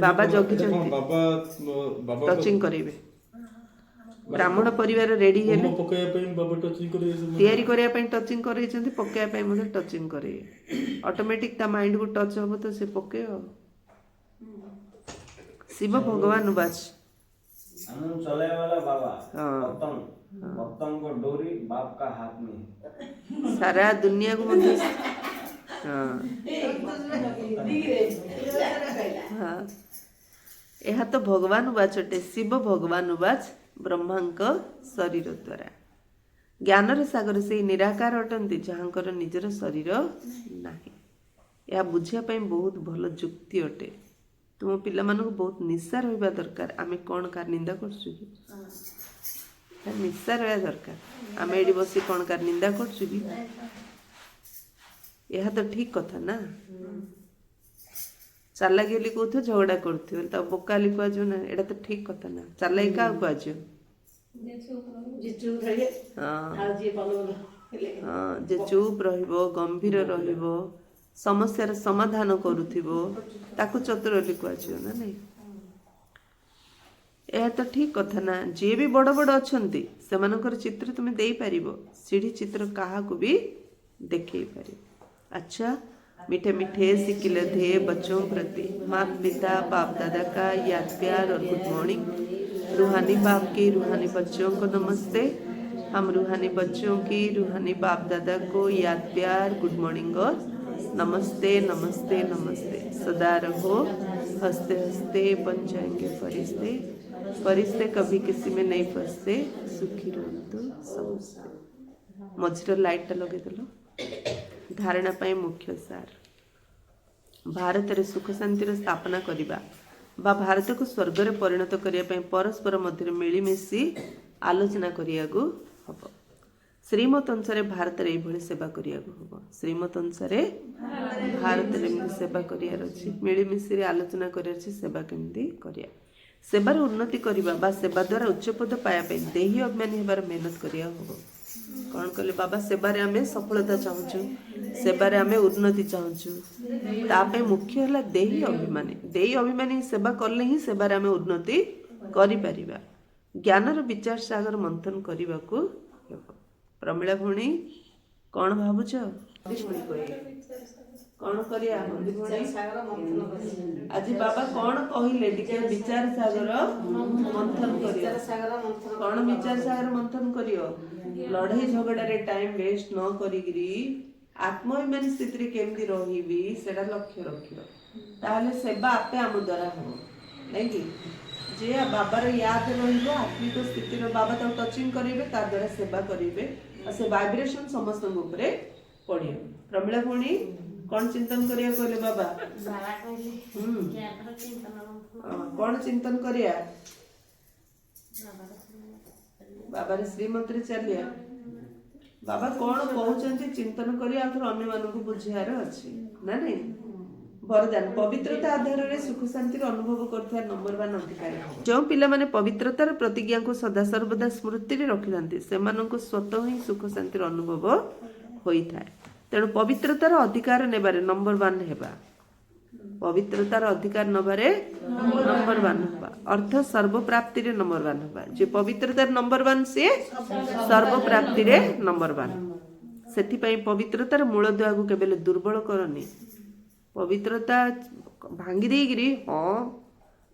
बाबा जगी छथि बाबा टचिंग करिवे ब्राह्मण परिवार रेडी हेले पकाया पई बाबा टचिंग करिवे तैयारी करिया पई टचिंग करै छथि पकाया पई मने टचिंग करे ऑटोमेटिक ता माइंड को टच होबो तो से पके शिव भगवान बाच हम चले वाला बाबा पतंग को डोरी बाप का हाथ में सारा दुनिया को मध्य यह तो भगवान बाचटे शिव भगवान बाच ब्रह्मांक शरीर द्वारा ज्ञानर सागर से निराकार अटंती जहाँकर निजर शरीर नाही यह बुझिया पई बहुत भल जुक्ति अटे तुम पिला मानक बहुत निस्सा रहिबा दरकार आमे कोन कार निंदा करछु कि निस्सा रहया दरकार आमे एडी बसी कोन कार निंदा करछु कि यह तो ठीक कथा ना चाला गेली कोथो झगड़ा करथि त बोका लिखो आजो ना एडा तो ठीक कथा ना चाला का को आजो जे चुप रहिबो गंभीर रहिबो समस्यार समाधान करूथिबो ताकू चतुर लिखो आजो ना नहीं यह तो ठीक कथा ना जे भी बड़ बड़ अछंती सेमानकर चित्र तुम देई परिबो सीढ़ी चित्र काहा को भी देखै परिबो अच्छा मीठे मीठे सिकिले थे बच्चों प्रति माता पिता बाप दादा का याद प्यार और गुड मॉर्निंग रूहानी बाप की रूहानी बच्चों को नमस्ते हम रूहानी बच्चों की रूहानी बाप दादा को याद प्यार गुड मॉर्निंग और नमस्ते नमस्ते नमस्ते सदा रहो हंसते हंसते बन जाएंगे फरिश्ते फरिश्ते कभी किसी में नहीं फंसते सुखी रहो समझते मझिर लाइट लगे दलो धारणा पाई मुख्य सार भारत रे सुख शांतिर स्थापना करिबा बा भारत को स्वर्ग रे परिणत करिया पई परस्पर मध्य मिलिमिशि आलोचना करिया गो हबो श्रीमत अनुसार भारत रे भली सेवा करिया गो हबो श्रीमत अनुसार भारत रे सेवा करिया रछि मिलिमिशि आलोचना करिया रछि सेवा केमती करिया सेवार उन्नति करवा बा सेवा द्वारा उच्च पद पाइबा देही अभिमानी होबार मेहनत करिया हो कौन कहले बाबा सेवारे आमे सफलता चाहूँ सेवारे आमे उन्नति चाहूँ तापे मुख्य है देही अभिमानी सेवा कले ही सेवारे आमे उन्नति करि परिबा ज्ञानर विचार सागर मंथन करने को प्रमिला भूणी कौन भावुच कौन करिया आज बाबा कौन कहले टिके विचार सागर मंथन करियो कौन विचार सागर मंथन करियो लड़ाई झगड़ा रे टाइम वेस्ट न करिगिरी आत्मअभिमानी स्थिति रे केमती रहिबी सेटा लक्ष्य रखियो ताहले सेवा आपे आम द्वारा हो नहीं कि जे बाबार याद रहिबो आत्मिक स्थिति रो बाबा तो टचिंग करिवे ता द्वारा सेवा करिवे आ से वाइब्रेशन समस्त ऊपर पड़ियो प्रमिला भूणी कौन चिंतन करिया कहले बाबा कौन चिंतन करिया बाबा रे श्रीमंत्री चलिया बाबा कौन कहउचंती चिंतन करिया आखर अन्य मानकु बुझियार अछि ना नहीं वरदान पवित्रता आधार रे सुख शांति अनुभव करथार नंबर 1 अधिकारी जो पिला माने पवित्रतार प्रतिज्ञा को सदा सर्वदा स्मृति रे रखिथांती सेमानंको स्वतः ही सुख शांति अनुभव होई थाए तेणु पवित्रतार अधिकार नेबारे नंबर 1 हेबा पवित्रतार अधिकार नबारे नंबर 1 हेबा अर्थ सर्व प्राप्ति रे नंबर 1 हेबा जे पवित्रतार नंबर 1 से सर्व प्राप्ति रे नंबर 1 सेति पई पवित्रतार मूल दुआ को केबेले दुर्बल करनी पवित्रता भांगी देगिरी हाँ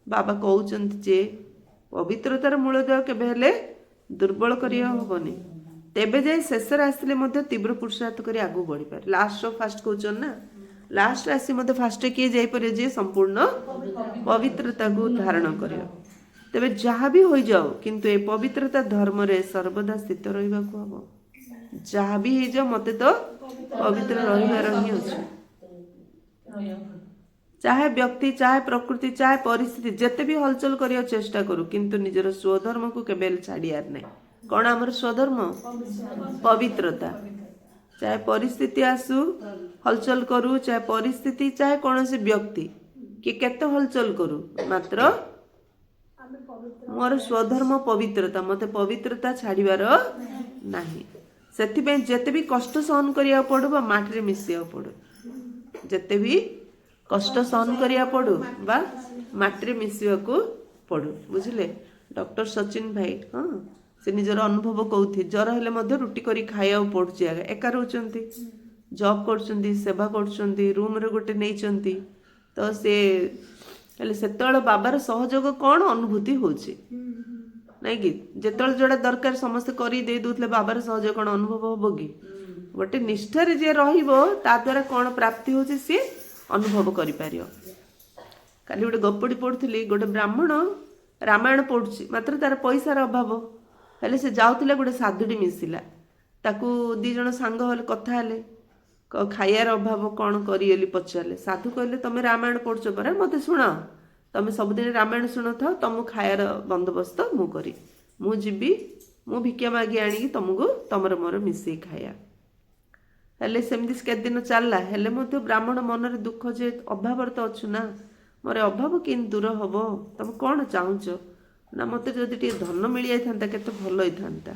बाबा कहउचंती जे पवित्रतार मूल दुआ केबे हेले दुर्बल करिया होबनी तेबे जाए शेष आसले तीव्र पुरुषार्थ कर आगू बढ़ी पारे लास्ट फास्ट कहन ना लास्ट आसी फास्ट किए जापर जे संपूर्ण पवित्रता को धारण कर तेबे जहाँ भी हो जाओ किंतु ए पवित्रता धर्म रे सर्वदा स्थित रहा हम जहाँ भी हो जाओ मते तो पवित्र रही अच्छे चाहे व्यक्ति चाहे प्रकृति चाहे परिस्थिति जेते भी हलचल करिया चेष्टा करू किंतु निजर स्वधर्म को केबेल छाड़ियार नहीं कौन आमर स्वधर्म पवित्रता चाहे परिस्थिति आसू हलचल करू चाहे परिस्थिति चाहे कौन से व्यक्ति कि केते हलचल करू मात्र मोर स्वधर्म पवित्रता मते पवित्रता छाड़िबार नाही सेति जेते भी कष्ट सहन करिया पड़ो बा माटी रे मिसिया पड़ो जेते भी कष्ट सहन करिया पड़ो बा माटी रे मिसिया को पड़ो बुझिले डॉक्टर सचिन भाई हाँ से निजर अनुभव कहते जर हेले रुटी करी खाया पड़ुची आगे एका रोचंती जॉब करचंती सेवा करचंती रूम रे गोटे नैचंती तो से हेले सेतळ बाबार सहयोग कौन अनुभूति होची नहीं कि जेतळ जोड़ा दरकार समस्त करी दे दोतले बाबार सहयोग कौन अनुभव होबो कि गोटे निष्ठा रे जे रहिबो ता द्वारा कौन प्राप्ति होची से अनुभव करि पारियो काली गोटे गपड़ी पढ़ुथली गोटे ब्राह्मण रामायण पढ़ुची मात्र तार पैसार अभाव हेले से जाउतिला गोटे साधुटी मिसिला ताकू दी जण सांग हेले कथा हेले खाइयार अभाव कौन करी पचारे साधु कहले तमे रामायण पढ़ुच पर मते शुण तमे सबुदिन रामायण शुण था तुम खायार बंदोबस्त मु करी मु जीवी मु भिक्षा मागी आनी तुमको तमर मोर मिसई खाया हेले सेमती के दिन चलला हेले मते ब्राह्मण मन रे दुख जे अभाव तो अच्छु ना मोर अभाव किन दूर हम तुम कौन चाहूच ना मत जदि टे धन मिल जाता केते भल होता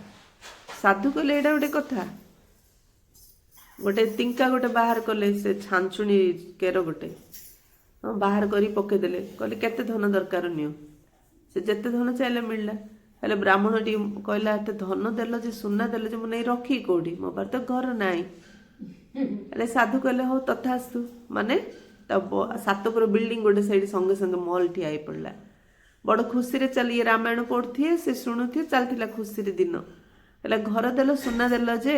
साधु कहले एटा गोटे कथा गोटे तिंका गोटे बाहर कले से छांछुणी केर गोटे बाहर करी पकेदेले कहले केते धन दरकार नियो से जेते धन चाहे मिलला हेले ब्राह्मण टी कहला एते धन देल जे सुना देल जे मु नहीं रखी कोडी मो पार तो घर नाही हेले साधु कहले हो तथास्तु माने तब सातपुर बिल्डिंग गोटे साइड संगे संगे मॉल ठिया आई पड़ला बड़ खुशी रे चलिए रामायण पढ़ुथिए से शुणुथिए चलथिला खुशी रे दिन हेले घर देल सुना देल जे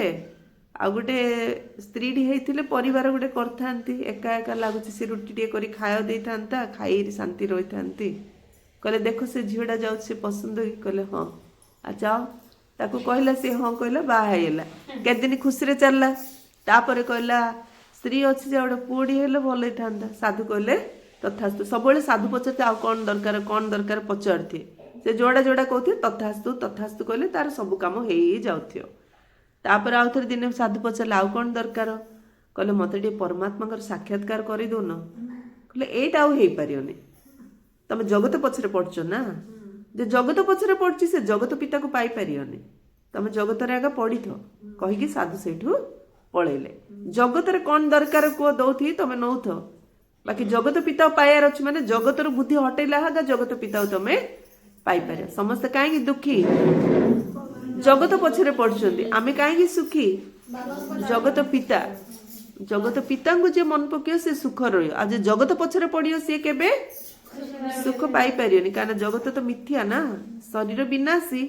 आ गोटे स्त्री होते परिवार गोटे करथांती एका एका लगुच से रुटी टे करी खाया दे था खाई शांति रही था कहले देख से झीटा जाऊ से पसंद हो कहले हाँ आ जाओ ताकू कहला सी हाँ कहला बाहला के दिन खुशी रे चलला तापर कहला स्त्री अच्छी जे गोटे पुड़ी हेले भल था साधु कहले तथास्तु सब साधु पचारते आ कौन दरकार पचारथे से जोड़ा जोड़ा कहते तथास्तु तथास्तु कहले तार सब कम हो जाऊ तापर आउ थे दिन साधु पचारे आउ कौन दरकार कहले मत टे परमात्मा साक्षात्कार कर दौन कहले एटा आउ हो पारे ତମେ ଜଗତ ପଛରେ ପଡୁଛ ନା, ଯେ ଜଗତ ପଛରେ ପଡୁଛି ସେ ଜଗତ ପିତାକୁ ପାଇପାରିବନି, ତମେ ଜଗତରେ ଆଗ ପଡିଥ କହିକି ସାଧୁ ସେଇଠୁ ପଳେଇଲେ। ଜଗତରେ କଣ ଦରକାର କୁହ ଦଉଥି ତମେ ନଉଥ, ବାକି ଜଗତ ପିତା ପାଇବାର ଅଛି ମାନେ ଜଗତର ବୁଦ୍ଧି ହଟେଇଲା ହାଗା ଜଗତ ପିତାକୁ ତମେ ପାଇପାରିବ। ସମସ୍ତେ କାହିଁକି ଦୁଃଖୀ? ଜଗତ ପଛରେ ପଡୁଛନ୍ତି। ଆମେ କାହିଁକି ସୁଖୀ? ଜଗତ ପିତା, ଜଗତ ପିତାଙ୍କୁ ଯିଏ ମନ ପକେଇବ ସେ ସୁଖ ରହିବ, ଆଉ ଯେ ଜଗତ ପଛରେ ପଡିବ ସିଏ କେବେ ସୁଖ ପାଇପାରିବନି। କାରଣ ଜଗତ ତ ମିଥ୍ୟା ନା, ଶରୀର ବିନାଶୀ,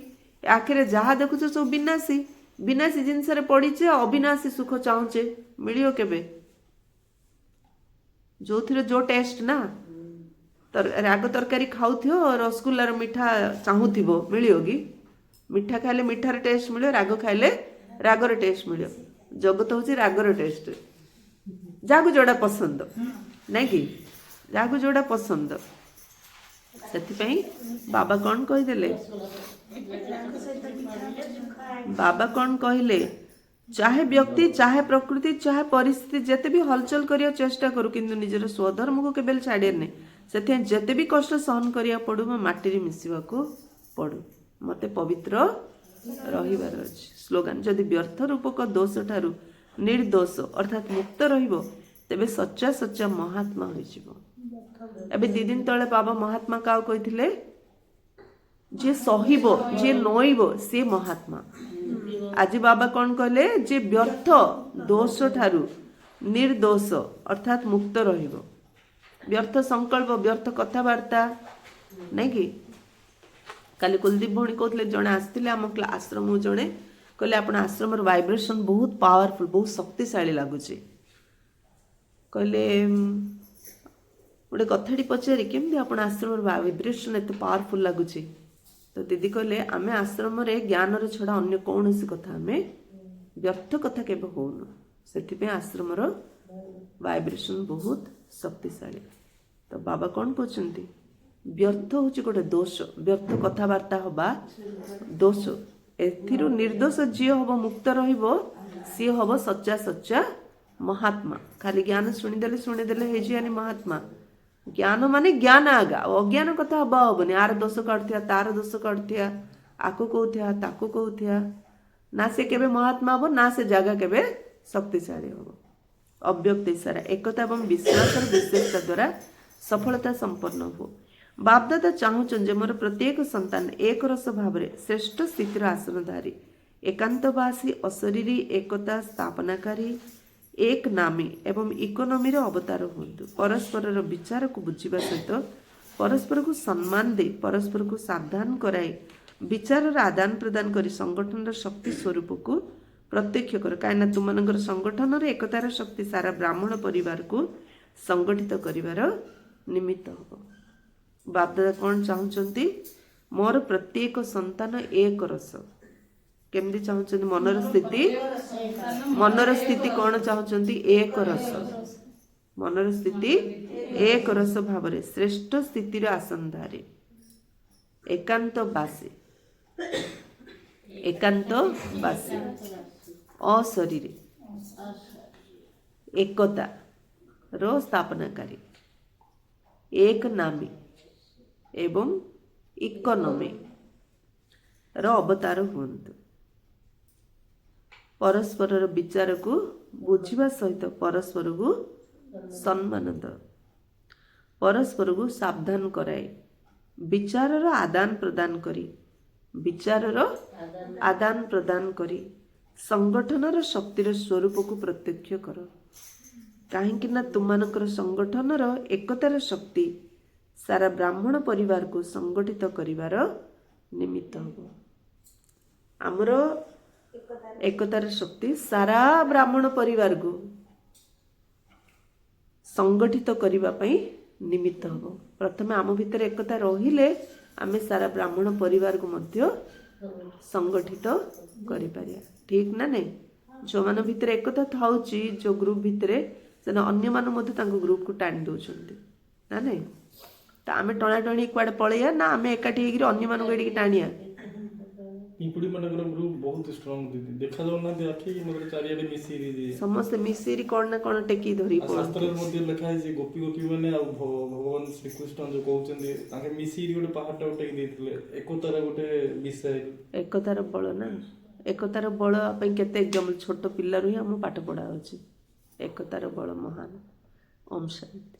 ଆଖିରେ ଯାହା ଦେଖୁଛ ସବୁ ବିନାଶୀ। ବିନାଶୀ ଜିନିଷରେ ପଡିଛେ, ଅବିନାଶୀ ସୁଖ ଚାହୁଁଛେ, ମିଳିବ କେବେ? ଯୋଉଥିରେ ଯୋଉ ଟେଷ୍ଟ ନା, ରାଗ ତରକାରୀ ଖାଉଥିବ ରସଗୋଲାର ମିଠା ଚାହୁଁଥିବ, ମିଳିବ କି? ମିଠା ଖାଇଲେ ମିଠାର ଟେଷ୍ଟ ମିଳିବ, ରାଗ ଖାଇଲେ ରାଗର ଟେଷ୍ଟ ମିଳିବ। ଜଗତ ହଉଛି ରାଗର ଟେଷ୍ଟ, ଯାହାକୁ ଯୋଉଟା ପସନ୍ଦ, ନାଇଁ କି? ଯାହାକୁ ଯୋଉଟା ପସନ୍ଦ। ସେଥିପାଇଁ ବାବା କଣ କହିଦେଲେ? ବାବା କଣ କହିଲେ? ଚାहे ବ୍ୟक्ति चाहे प्रकृति चाहे परिस्थिति ଯେତେ ବି ହଲଚଲ କରିବାକୁ ଚେଷ୍ଟା କରୁ କିନ୍ତୁ ନିଜର ସ୍ୱଧର୍ମକୁ କେବେ ଛାଡ଼ିବାର ନାହିଁ। ସେଥିପାଇଁ ଯେତେ ବି କଷ୍ଟ ସହନ କରିବାକୁ ପଡୁ ମୋ ମାଟିରେ ମିଶିବାକୁ ପଡୁ, ମତେ ପବିତ୍ର ରହିବାର ଅଛି। ସ୍ଲୋଗାନ ଯଦି ବ୍ୟର୍ଥ ରୂପକ ଦୋଷ ଠାରୁ ନିର୍ଦୋଷ ଅର୍ଥାତ୍ ମୁକ୍ତ ରହିବ ତେବେ ସଚ୍ଚା ସଚ୍ଚା ମହାତ୍ମା ହୋଇଯିବ। ଏବେ 2 ଦିନ ତଳେ ବାବା ମହାତ୍ମା କାହାକୁ କହିଥିଲେ? ଯିଏ ସହିବ, ଯିଏ ନଇବ ସିଏ ମହାତ୍ମା। ଆଜି ବାବା କଣ କହିଲେ? ଯେ ବ୍ୟର୍ଥ ଦୋଷ ଠାରୁ ନିର୍ଦୋଷ ଅର୍ଥାତ୍ ମୁକ୍ତ ରହିବ। ବ୍ୟର୍ଥ ସଂକଳ୍ପ, ବ୍ୟର୍ଥ କଥାବାର୍ତ୍ତା, ନାଇଁ କି? କାଲି କୁଲଦୀପ ଭଉଣୀ କହୁଥିଲେ, ଜଣେ ଆସିଥିଲେ ଆମ ଆଶ୍ରମକୁ, ଜଣେ କହିଲେ ଆପଣ ଆଶ୍ରମର ଭାଇବ୍ରେସନ ବହୁତ ପାୱାରଫୁଲ, ବହୁତ ଶକ୍ତିଶାଳୀ ଲାଗୁଛି। କହିଲେ ଗୋଟେ କଥାଟି ପଚାରି କେମିତି ଆପଣ ଆଶ୍ରମର ଭାଇବ୍ରେସନ ଏତେ ପାୱାରଫୁଲ ଲାଗୁଛି? ତ ଦିଦି କହିଲେ ଆମେ ଆଶ୍ରମରେ ଜ୍ଞାନର ଛଡା ଅନ୍ୟ କୌଣସି କଥା, ଆମେ ବ୍ୟର୍ଥ କଥା କେବେ ହଉନୁ, ସେଥିପାଇଁ ଆଶ୍ରମର ଭାଇବ୍ରେସନ ବହୁତ ଶକ୍ତିଶାଳୀ। ତ ବାବା କଣ କହୁଛନ୍ତି? ବ୍ୟର୍ଥ ହଉଛି ଗୋଟେ ଦୋଷ, ବ୍ୟର୍ଥ କଥାବାର୍ତ୍ତା ହବା ଦୋଷ। ଏଥିରୁ ନିର୍ଦୋଷ ଯିଏ ହବ, ମୁକ୍ତ ରହିବ, ସିଏ ହବ ସଚ୍ଚା ସଚ୍ଚା ମହାତ୍ମା। ଖାଲି ଜ୍ଞାନ ଶୁଣିଦେଲେ ହେଇଯିବାନି ମହାତ୍ମା। ଜ୍ଞାନ ମାନେ ଜ୍ଞାନ ଆଗା, ଅଜ୍ଞାନ କଥା ହବା ହବନି। ଆର ଦୋଷ କାଢୁଥିବା, ତାର ଦୋଷ କାଢୁଥିବା, ଆକୁ କହୁଥିବା, ତାକୁ କହୁଥିବା, ନା ସେ କେବେ ମହାତ୍ମା ହବ, ନା ସେ ଜାଗା କେବେ ଶକ୍ତିଶାଳୀ ହବ। ଅବ୍ୟକ୍ତ ଇଶାରା, ଏକତା ଏବଂ ବିଶ୍ୱାସର ବିଶେଷତା ଦ୍ୱାରା ସଫଳତା ସମ୍ପନ୍ନ ହୁଅ। ବାପଦାଦା ଚାହୁଁଛନ୍ତି ଯେ ମୋର ପ୍ରତ୍ୟେକ ସନ୍ତାନ ଏକ ରସ ଭାବରେ ଶ୍ରେଷ୍ଠ ସ୍ଥିତିର ଆସନଧାରୀ, ଏକାନ୍ତବାସୀ, ଅଶରୀରୀ, ଏକତା ସ୍ଥାପନାକାରୀ, ଏକ ନାମୀ ଏବଂ ଇକୋନୋମିର ଅବତାର ହୁଅନ୍ତୁ। ପରସ୍ପରର ବିଚାରକୁ ବୁଝିବା ସହିତ ପରସ୍ପରକୁ ସମ୍ମାନ ଦେଇ, ପରସ୍ପରକୁ ସାବଧାନ କରାଇ, ବିଚାରର ଆଦାନ ପ୍ରଦାନ କରି ସଂଗଠନର ଶକ୍ତି ସ୍ୱରୂପକୁ ପ୍ରତ୍ୟକ୍ଷ କର। କାହିଁକିନା ତୁମମାନଙ୍କର ସଂଗଠନର ଏକତାର ଶକ୍ତି ସାରା ବ୍ରାହ୍ମଣ ପରିବାରକୁ ସଂଗଠିତ କରିବାର ନିମିତ୍ତ ହବ। ବାପଦାଦା କଣ ଚାହୁଁଛନ୍ତି? ମୋର ପ୍ରତ୍ୟେକ ସନ୍ତାନ ଏକ ରସ। କେମିତି ଚାହୁଁଛନ୍ତି? ମନର ସ୍ଥିତି କଣ ଚାହୁଁଛନ୍ତି? ଏକ ରସ। ମନର ସ୍ଥିତି ଏକ ରସ ଭାବରେ ଶ୍ରେଷ୍ଠ ସ୍ଥିତିର ଆସନଧାରୀ, ଏକାନ୍ତବାସୀ, ଅଶରୀରୀ, ଏକତାର ସ୍ଥାପନାକାରୀ, ଏକ ନାମୀ ଏବଂ ଇକୋନୋମି ର ଅବତାର ହୁଅନ୍ତୁ। ପରସ୍ପରର ବିଚାରକୁ ବୁଝିବା ସହିତ ପରସ୍ପରକୁ ସମ୍ମାନ ଦେଉ, ପରସ୍ପରକୁ ସାବଧାନ କରାଇ, ବିଚାରର ଆଦାନ ପ୍ରଦାନ କରି ସଂଗଠନର ଶକ୍ତିର ସ୍ୱରୂପକୁ ପ୍ରତ୍ୟକ୍ଷ କର। କାହିଁକି ନା ତୁମମାନଙ୍କର ସଂଗଠନର ଏକତାର ଶକ୍ତି ସାରା ବ୍ରାହ୍ମଣ ପରିବାରକୁ ସଂଗଠିତ କରିବାର ନିମିତ୍ତ ହବ। ଆମର ଏକତାର ଶକ୍ତି ସାରା ବ୍ରାହ୍ମଣ ପରିବାରକୁ ସଂଗଠିତ କରିବା ପାଇଁ ନିମିତ୍ତ ହବ। ପ୍ରଥମେ ଆମ ଭିତରେ ଏକତା ରହିଲେ ଆମେ ସାରା ବ୍ରାହ୍ମଣ ପରିବାରକୁ ମଧ୍ୟ ସଂଗଠିତ କରିପାରିବା। ଠିକ ନା ନାଇଁ? ଯୋଉମାନଙ୍କ ଭିତରେ ଏକତା ଥାଉଛି, ଯୋଉ ଗ୍ରୁପ ଭିତରେ, ସେମାନେ ଅନ୍ୟମାନେ ମଧ୍ୟ ତାଙ୍କ ଗ୍ରୁପକୁ ଟାଣି ଦଉଛନ୍ତି, ନା ନାଇଁ? ତ ଆମେ ଟଣାଟଣି କୁଆଡେ ପଳେଇବା ନା ଆମେ ଏକାଠି ହେଇକିରି ଅନ୍ୟମାନଙ୍କୁ ଏଠିକି ଟାଣିବା? ପିମ୍ପୁଡ଼ି ମାନଙ୍କର ଗ୍ରୁପ ବହୁତ ଷ୍ଟ୍ରଙ୍ଗ ଦିଦି ଦେଖା ଯାଉନାହାନ୍ତି ଆଖି କିନ୍ତୁ ଚାରିଆଡେ ମିଶିକି ସମସ୍ତେ ମିଶିରି କ'ଣ ନା କ'ଣ ଟେକି ଧରି ଆଉ ଶାସ୍ତ୍ରରେ ମଧ୍ୟ ଲେଖା ହେଇଛି ଗୋପୀ ଗୋପୀ ମାନେ ଆଉ ଭଗବାନ ଶ୍ରୀକୃଷ୍ଣ ଯୋଉ କହୁଛନ୍ତି ତାଙ୍କେ ମିଶିକି ଗୋଟେ ପାହାଡ଼ଟା ଉଠେଇକି ଦେଇଥିଲେ ଏକତାର ଗୋଟେ ବିଷୟ ଏକତାର ବଳ ନା ଏକତାର ବଳ ପାଇଁ କେତେ ଏକ୍ଜାମ୍ପଲ ଛୋଟ ପିଲାରୁ ହିଁ ଆମକୁ ପାଠ ପଢ଼ା ହେଉଛି ଏକତାର ବଳ ମହାନ ଓମ୍ ଶାନ୍ତି।